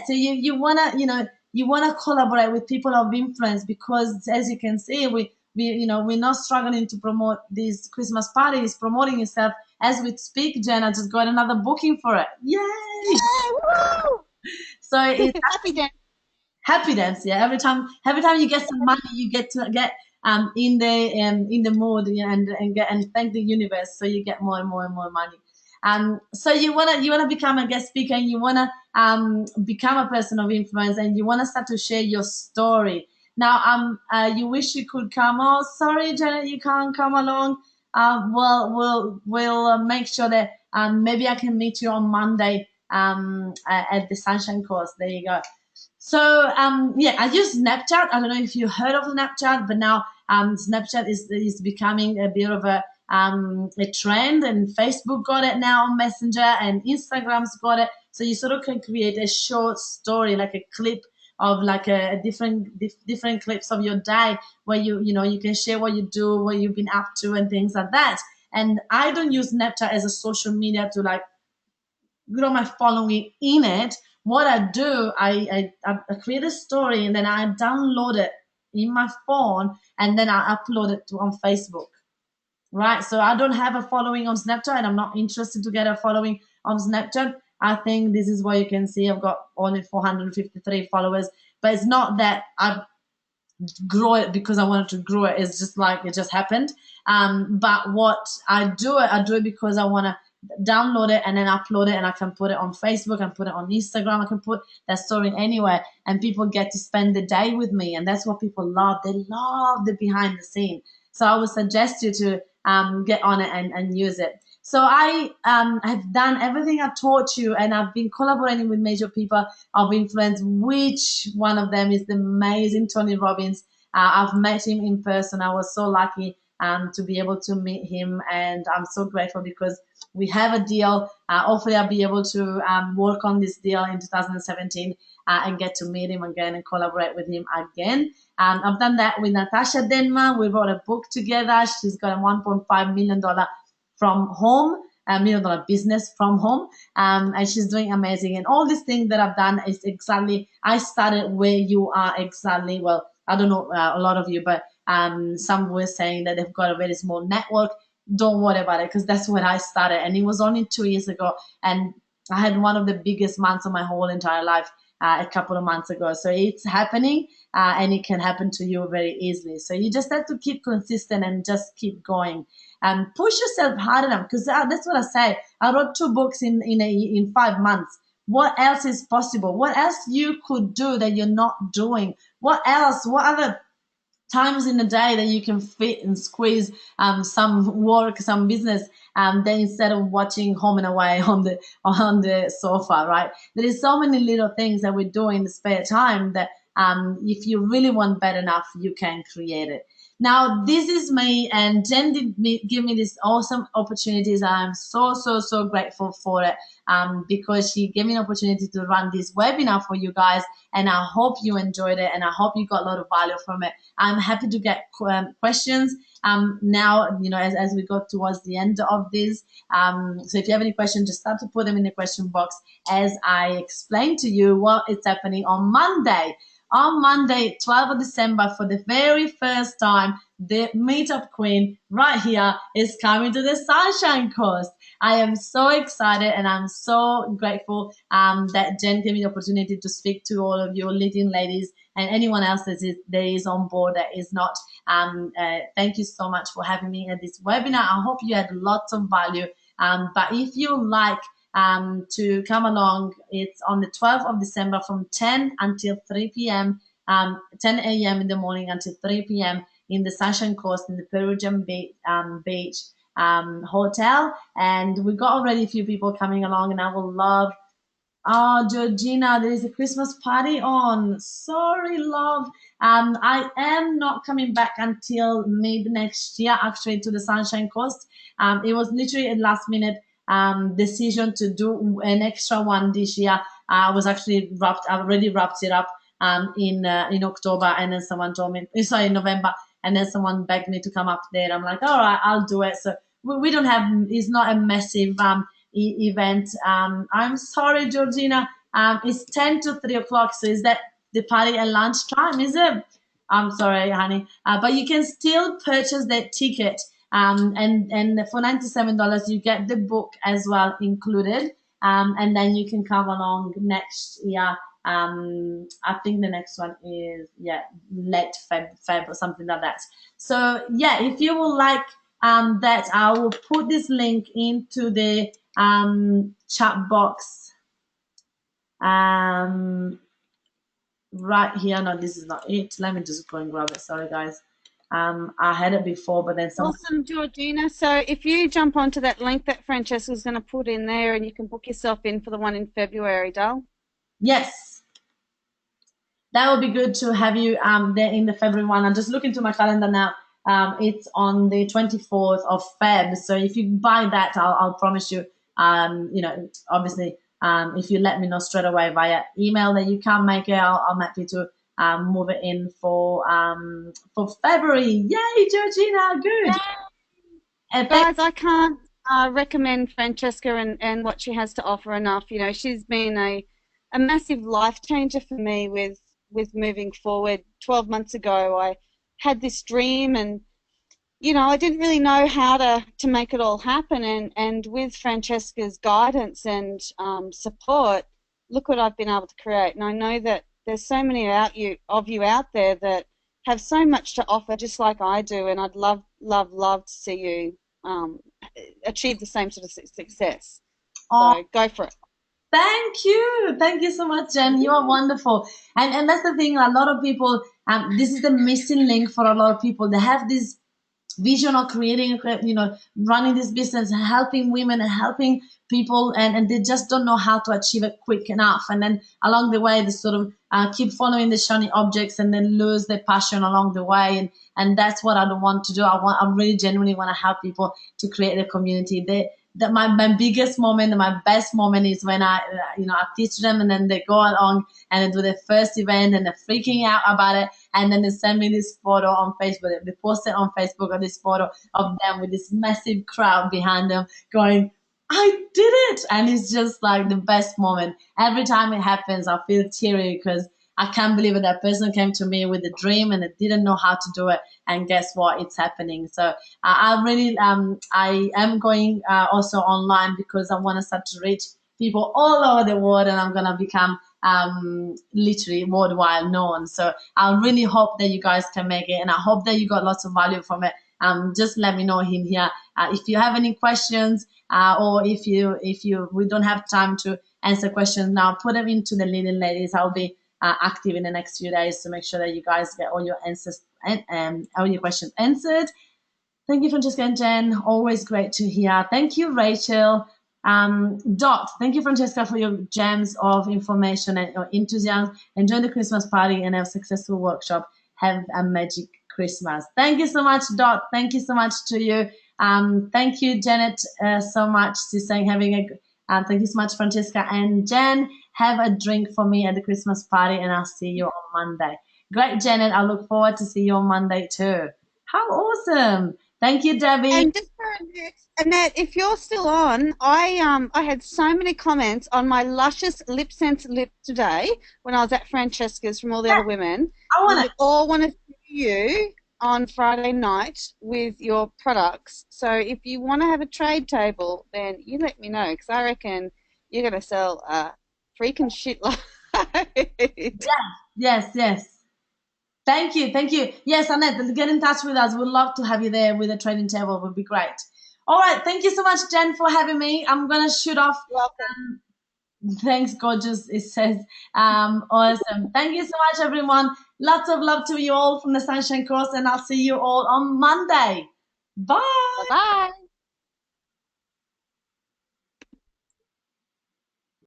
you wanna collaborate with people of influence, because as you can see, we're not struggling to promote these Christmas parties, promoting yourself as we speak. Jen, I just got another booking for it. Yay! Woo! So it's happy dance. Yeah. Every time you get some money, you get to get in the mood, and thank the universe, so you get more and more and more money. So you wanna become a guest speaker, and you wanna become a person of influence, and you wanna start to share your story. Now, you wish you could come. Oh, sorry, Janet, you can't come along. Well, we'll make sure that maybe I can meet you on Monday at the Sunshine Coast. There you go. So I use Snapchat. I don't know if you heard of Snapchat, but now Snapchat is becoming a bit of a trend, and Facebook got it now on Messenger, and Instagram's got it. So you sort of can create a short story, like a clip of like a different clips of your day, where you can share what you do, what you've been up to, and things like that. And I don't use Snapchat as a social media to like grow my following in it. What I do, I create a story, and then I download it in my phone, and then I upload it on Facebook. Right? So I don't have a following on Snapchat, and I'm not interested to get a following on Snapchat. I think this is what you can see. I've got only 453 followers, but it's not that I grow it because I wanted to grow it. It's just like it just happened. But what I do it because I want to download it and then upload it, and I can put it on Facebook, and put it on Instagram. I can put that story anywhere, and people get to spend the day with me, and that's what people love. They love the behind the scene. So I would suggest you to get on it and use it. So I have done everything I taught you, and I've been collaborating with major people of influence, which one of them is the amazing Tony Robbins. I've met him in person. I was so lucky to be able to meet him, and I'm so grateful because we have a deal. Hopefully I'll be able to work on this deal in 2017 and get to meet him again and collaborate with him again. I've done that with Natasa Denman. We wrote a book together. She's got a $1.5 million from home, $1 million business from home. And she's doing amazing. And all these things that I've done is exactly, I started where you are exactly. Well, I don't know a lot of you, but some were saying that they've got a very small network. Don't worry about it, because that's where I started. And it was only 2 years ago. And I had one of the biggest months of my whole entire life a couple of months ago. So it's happening, and it can happen to you very easily. So you just have to keep consistent and just keep going and push yourself hard enough, because that's what I say. I wrote 2 books in 5 months. What else is possible? What else you could do that you're not doing? What else? What other times in the day that you can fit and squeeze some work, some business, then instead of watching Home and Away on the sofa, right? There is so many little things that we do in the spare time that if you really want bad enough, you can create it. Now, this is me, and Jen did give me these awesome opportunities. I'm so, so, so grateful for it because she gave me an opportunity to run this webinar for you guys, and I hope you enjoyed it, and I hope you got a lot of value from it. I'm happy to get questions now, as we go towards the end of this. So if you have any questions, just start to put them in the question box as I explain to you what is happening on Monday. On Monday, 12th of December, for the very first time, the Meetup Queen right here is coming to the Sunshine Coast. I am so excited, and I'm so grateful that Jen gave me the opportunity to speak to all of you leading ladies and anyone else that is on board that is not. Thank you so much for having me at this webinar. I hope you had lots of value. But if you like to come along, it's on the 12th of December from 10 until 3 p.m., 10 a.m. in the morning until 3 p.m. in the Sunshine Coast in the Peruvian Beach Hotel. And we got already a few people coming along, and I will love. Oh, Georgina, there is a Christmas party on. Sorry, love. I am not coming back until mid next year, actually, to the Sunshine Coast. It was literally a last minute decision to do an extra one this year. I was actually already wrapped it up in October, and then someone told me, sorry, November, and then someone begged me to come up there. I'm like, all right, I'll do it. So we don't have, it's not a massive event. I'm sorry, Georgina. It's 10 to 3 o'clock. So is that the party at lunchtime? Is it? I'm sorry, honey. But you can still purchase that ticket. And for $97, you get the book as well included. And then you can come along next year. I think the next one is, late Feb or something like that. So, if you would like that, I will put this link into the chat box right here. No, this is not it. Let me just go and grab it. Sorry, guys. I had it before, but then someone... Awesome, Georgina. So if you jump onto that link that Francesca's going to put in there, and you can book yourself in for the one in February, doll. Yes. That would be good to have you there in the February one. I'm just looking to my calendar now. It's on the 24th of Feb. So if you buy that, I'll promise you, obviously, if you let me know straight away via email that you can't make it, I'm happy to move it in for February. Yay, Georgina, good. Guys, I can't recommend Francesca and what she has to offer enough. She's been a massive life changer for me with moving forward. 12 months ago, I had this dream, and I didn't really know how to make it all happen, and with Francesca's guidance and support, look what I've been able to create. And I know that there's so many of you out there that have so much to offer, just like I do, and I'd love to see you achieve the same sort of success. So go for it. Thank you so much, Jen. You are wonderful. And that's the thing, a lot of people, this is the missing link for a lot of people. They have this vision of creating, running this business, helping women and helping people, and they just don't know how to achieve it quick enough. And then along the way, they sort of keep following the shiny objects and then lose their passion along the way. And that's what I don't want to do. I really genuinely want to help people to create a community. my biggest moment and my best moment is when I teach them, and then they go along and they do their first event and they're freaking out about it, and then they send me this photo on Facebook. They post it on Facebook, or this photo of them with this massive crowd behind them going, I did it. And it's just like the best moment. Every time it happens, I feel teary because I can't believe it. That person came to me with a dream and they didn't know how to do it. And guess what? It's happening. So I am going also online because I want to start to reach people all over the world, and I'm going to become literally worldwide known. So I really hope that you guys can make it, and I hope that you got lots of value from it. Just let me know in here if you have any questions, or if we don't have time to answer questions now, put them into the leading ladies. I'll be active in the next few days to make sure that you guys get all your answers and all your questions answered. Thank you, Francesca and Jen. Always great to hear. Thank you, Rachel. Dot, thank you, Francesca, for your gems of information and your enthusiasm. Enjoy the Christmas party and have a successful workshop. Have a magic Christmas. Thank you so much, Dot. Thank you so much to you. Thank you, Janet, so much. She's saying thank you so much, Francesca and Jen. Have a drink for me at the Christmas party, and I'll see you on Monday. Great, Janet. I look forward to see you on Monday too. How awesome! Thank you, Debbie. And just for Annette, if you're still on, I had so many comments on my luscious lip sense lip today when I was at Francesca's from all the other women. We all want to see you on Friday night with your products. So if you want to have a trade table, then you let me know, because I reckon you're going to sell a freaking shitload. Yes. Thank you. Yes, Annette, get in touch with us. We'd love to have you there with a trading table. It would be great. All right. Thank you so much, Jen, for having me. I'm going to shoot off. Welcome. Thanks, gorgeous. It says, awesome. Thank you so much, everyone. Lots of love to you all from the Sunshine Coast, and I'll see you all on Monday. Bye. Bye-bye.